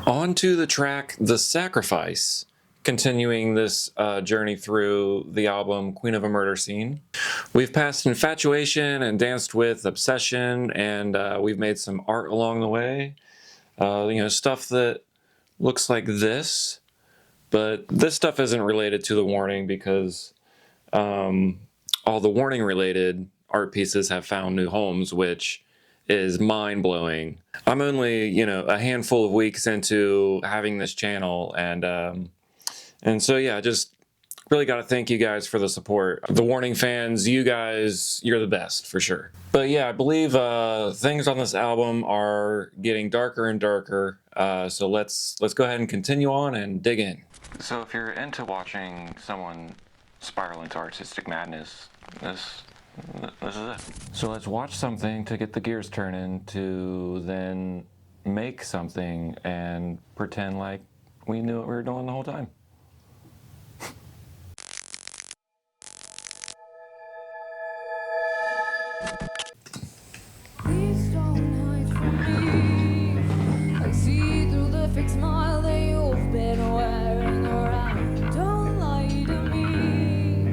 On to the track The Sacrifice, continuing this journey through the album Queen of a Murder Scene. We've passed infatuation and danced with obsession, and we've made some art along the way. Stuff that looks like this, but this stuff isn't related to the warning because all the warning related art pieces have found new homes, which is mind-blowing. I'm only, a handful of weeks into having this channel, and so yeah, just really got to thank you guys for the support. The Warning fans, you guys, you're the best for sure. But yeah, I believe things on this album are getting darker and darker. So let's go ahead and continue on and dig in. So if you're into watching someone spiral into artistic madness, this is it. So let's watch something to get the gears turning to then make something and pretend like we knew what we were doing the whole time. Please don't hide from me. I see through the fake smile that you've been wearing around. Don't lie to me.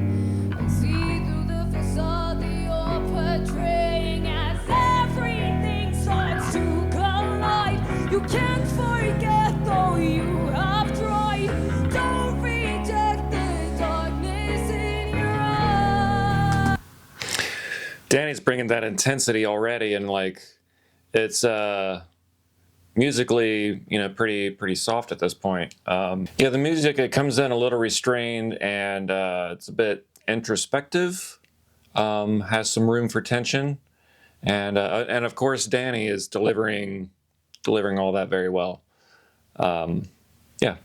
I see through the facade that you're portraying as everything starts to collide. You can't forget though you have tried. Don't reject the darkness in your eyes. Danny's bringing that intensity already, and it's musically, pretty soft at this point. The music, it comes in a little restrained, and it's a bit introspective. Has some room for tension, and of course Danny is delivering all that very well. Yeah.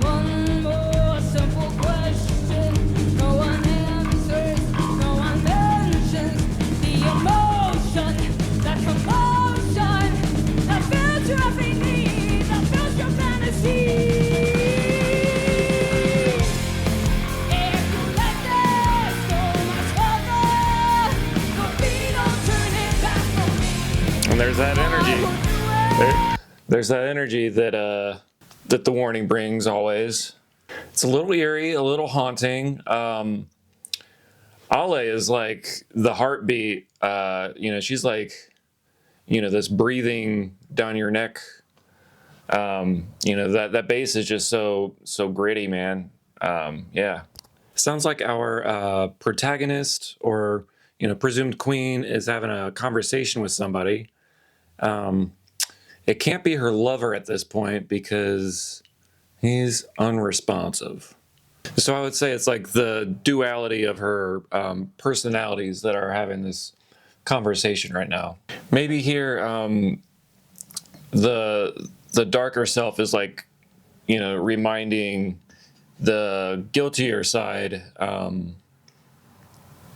One more simple question. No one answers, no one mentions the emotion, that commotion, that fills your every need, that fills your fantasy. If you let this go much further, the beat will turn it back for me. And there's that energy. There's that energy that the warning brings always. It's a little eerie, a little haunting. Ale is like the heartbeat. She's like, this breathing down your neck. That bass is just so gritty, man. Yeah. Sounds like our protagonist or presumed queen is having a conversation with somebody. It can't be her lover at this point because he's unresponsive. So I would say it's like the duality of her personalities that are having this conversation right now. Maybe here the darker self is like, reminding the guiltier side,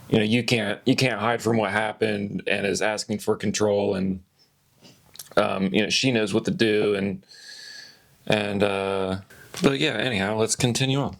you can't hide from what happened, and is asking for control, and she knows what to do, but yeah, anyhow, let's continue on.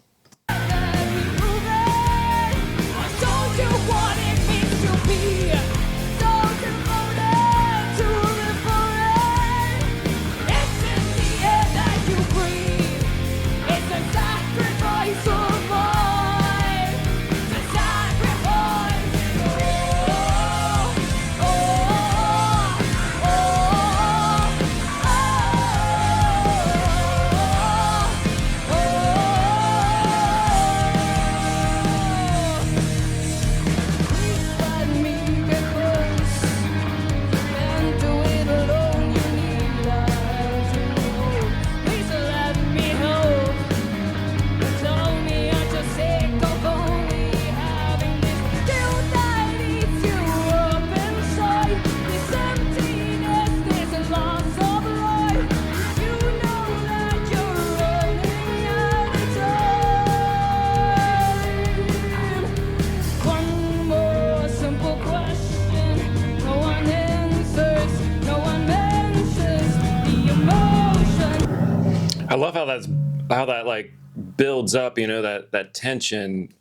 I love how that like builds up, that tension.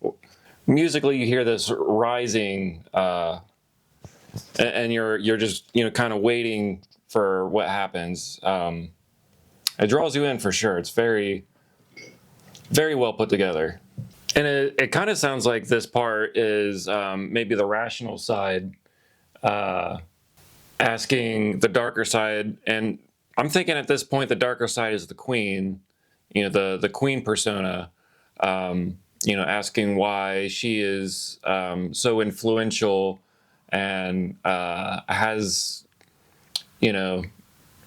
Musically, you hear this rising, and you're just kind of waiting for what happens. It draws you in for sure. It's very, very well put together. And it kind of sounds like this part is maybe the rational side asking the darker side. And I'm thinking at this point, the darker side is the queen, the queen persona, asking why she is so influential and has,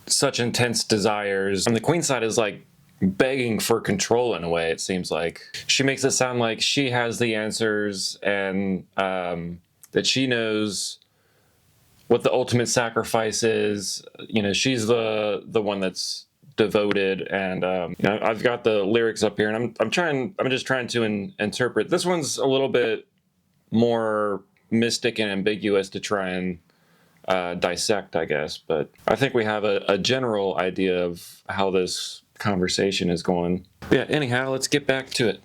such intense desires. And the queen side is like begging for control in a way, it seems like. She makes it sound like she has the answers and that she knows what the ultimate sacrifice is. She's the one that's devoted. And I've got the lyrics up here, and I'm just trying to interpret. This one's a little bit more mystic and ambiguous to try and dissect, I guess, but I think we have a general idea of how this conversation is going. Yeah, anyhow, let's get back to it.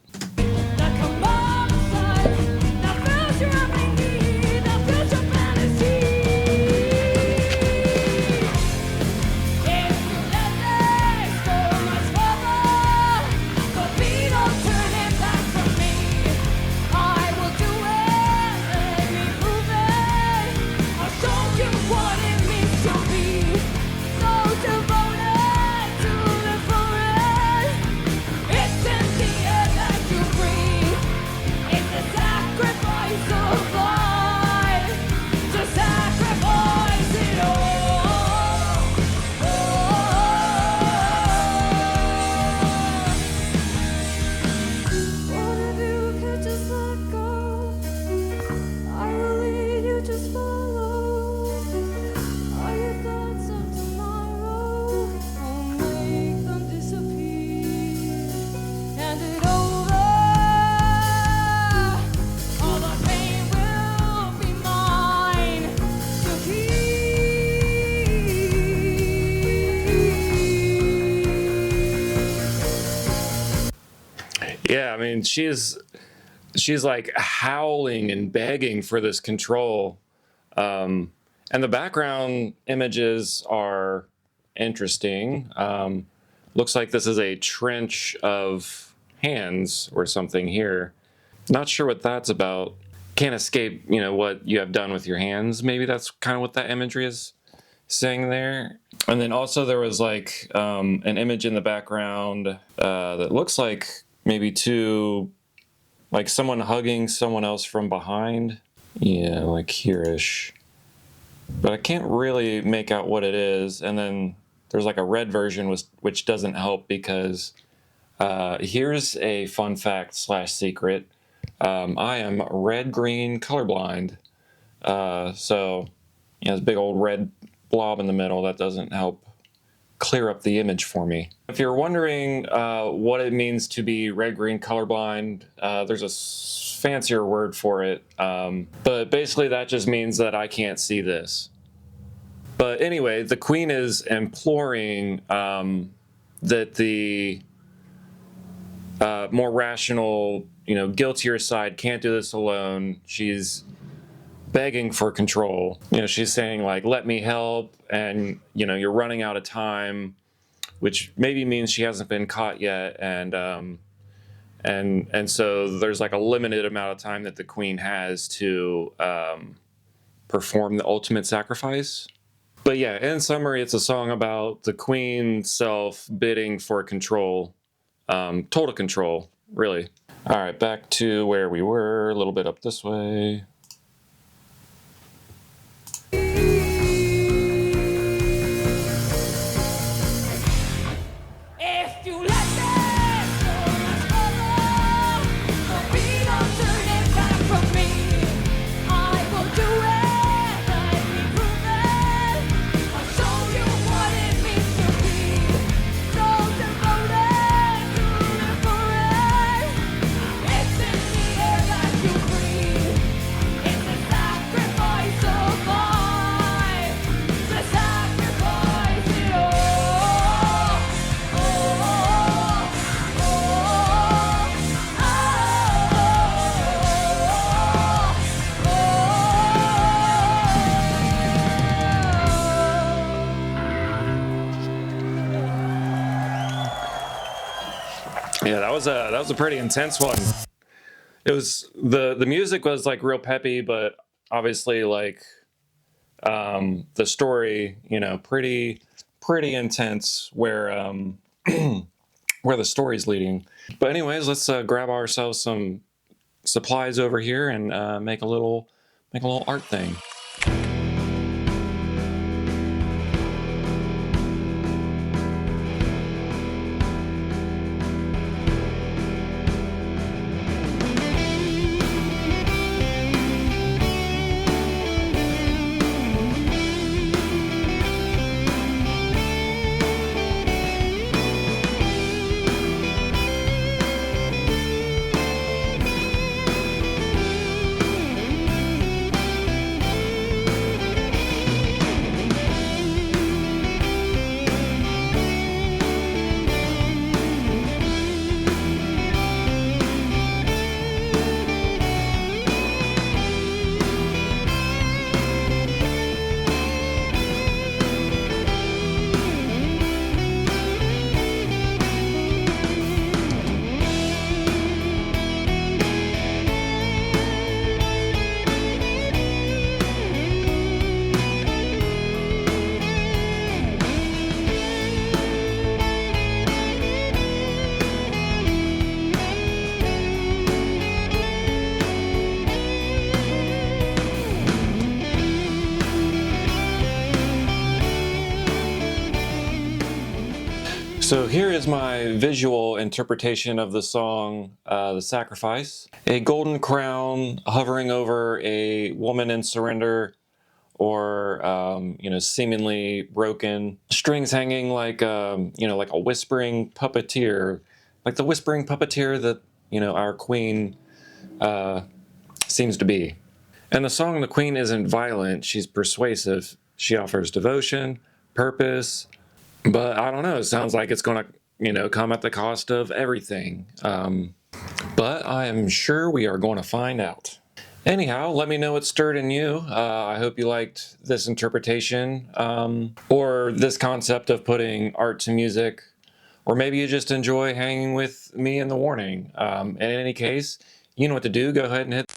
Yeah, I mean, she's like howling and begging for this control. And the background images are interesting. Looks like this is a trench of hands or something here. Not sure what that's about. Can't escape, what you have done with your hands. Maybe that's kind of what that imagery is saying there. And then also there was like an image in the background that looks like maybe like someone hugging someone else from behind. Yeah, like here-ish. But I can't really make out what it is. And then there's like a red version which doesn't help because here's a fun fact / secret. I am red-green colorblind. So there's a big old red blob in the middle that doesn't help clear up the image for me. If you're wondering what it means to be red-green colorblind, there's a fancier word for it, but basically that just means that I can't see this. But anyway, the queen is imploring that the more rational, guiltier side can't do this alone. She's begging for control. She's saying like, let me help, and you're running out of time, which maybe means she hasn't been caught yet, and so there's like a limited amount of time that the queen has to perform the ultimate sacrifice. But yeah, in summary, it's a song about the queen self bidding for control, total control, really. All right, back to where we were, a little bit up this way. Yeah, that was a pretty intense one. It was the music was like real peppy, but obviously like the story, you know, pretty intense where where the story's leading. But anyways, let's grab ourselves some supplies over here and make a little art thing. So here is my visual interpretation of the song, The Sacrifice. A golden crown hovering over a woman in surrender, or, you know, seemingly broken. Strings hanging like, you know, like a whispering puppeteer. Like the whispering puppeteer that, you know, our queen seems to be. And the song, the queen isn't violent, she's persuasive. She offers devotion, purpose, but I don't know, it sounds like it's gonna, you know, come at the cost of everything. But I am sure we are going to find out. Anyhow, let me know what stirred in you. I hope you liked this interpretation, or this concept of putting art to music, or maybe you just enjoy hanging with me in the warning. In any case, you know what to do. Go ahead and hit